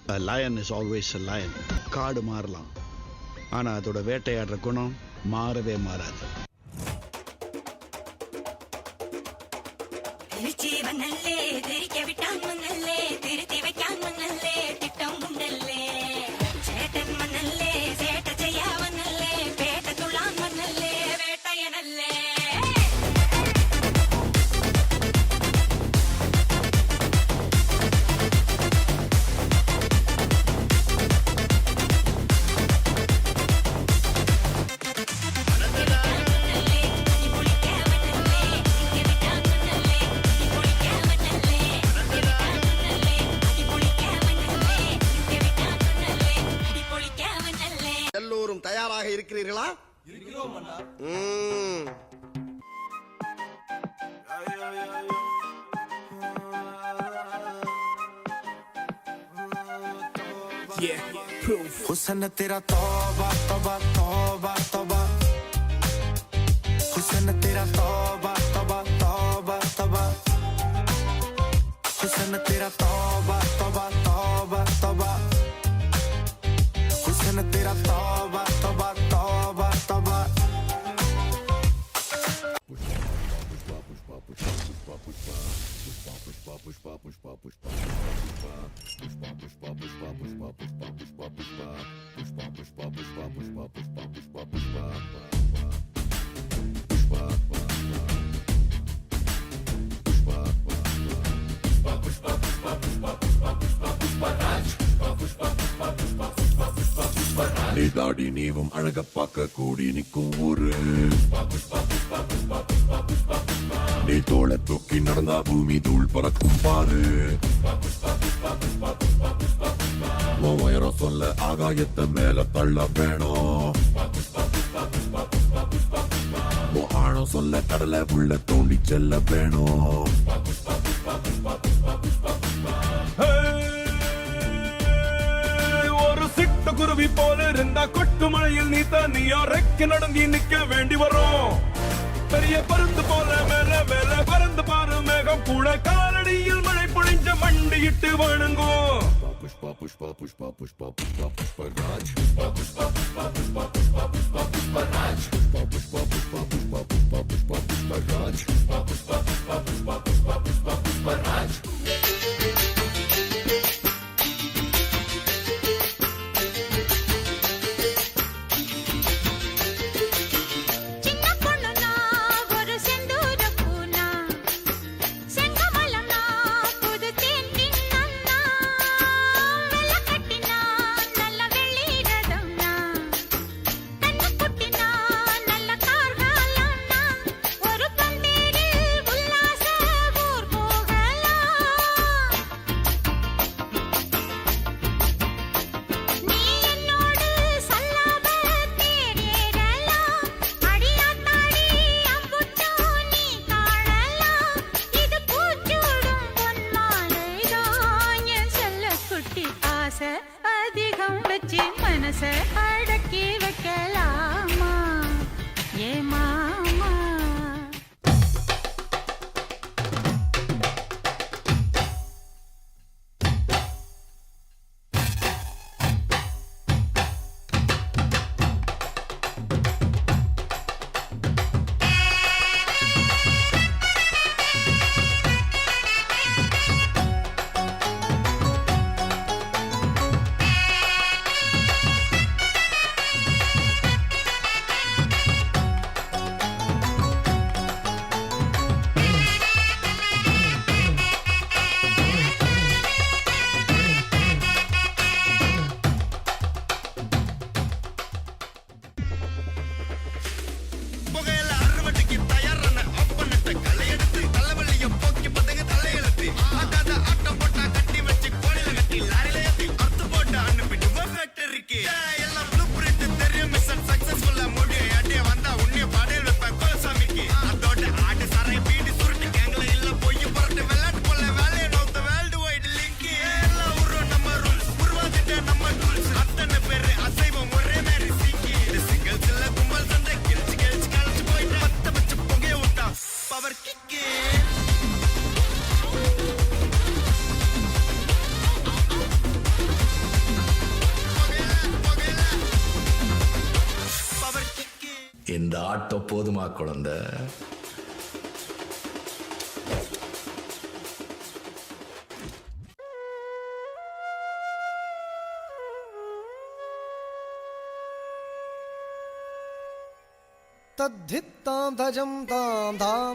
A lion is always a lion. காடு மாறலாம், ஆனா அதோட வேட்டையாடுற குணம் மாறவே மாறாது. எல்லோரும் தயாராக இருக்கிறீர்களா? हुस्न तेरा तौबा तौबा तौबा तौबा, हुस्न तेरा तौबा तौबा तौबा तौबा, हुस्न तेरा तौबा तौबा तौबा तौबा, हुस्न तेरा तौबा तौबा तौबा तौबा. நீ தாடி நீவும் அழக பார்க்க கூடி நிற்கும் ஊரு. நீ தோள தூக்கி நடந்தா பூமி தூள் பறக்கும் பாரு. உயரம் சொல்ல ஆகாயத்தை மேல தள்ள வேணும். ஆழம் சொல்ல கடலை உள்ள தோண்டி செல்ல வேணும். ஒரு சிட்ட குருவி போல இருந்தா கொட்டு மழையில் நீ தனியா ரெக்க நடந்தி நிக்க வேண்டி வரும். பெரிய பருந்து போல மேல மேல பறந்து பாரு மேகம் கூட காலடியில் மழை பொழிஞ்ச மண்டியிட்டு வணங்கும். புஷ்பா புஷ்பா புஷ்பா புஷ்பா புஷ்பா புஷ்பராஜ், புஷ்பா புஷ்பா புஷ்பா புஷ்பா புஷ்பா புஷ்பா புஷ்பராஜ், புஷ்பா புஷ்பா புஷ்பா புஷ்பா புஷ்பா புஷ்பா புஷ்பராஜ், புஷ்பா புஷ்பா புஷ்பா புஷ்பா புஷ்பா புஷ்பா புஷ்பராஜ். அதிகம் வச்சு மனச அடக்கி வைக்கலாமா ஏ மாமா. இந்த ஆட்டம் போதுமா குழந்தை? तद्धित्तां धजं तां धाम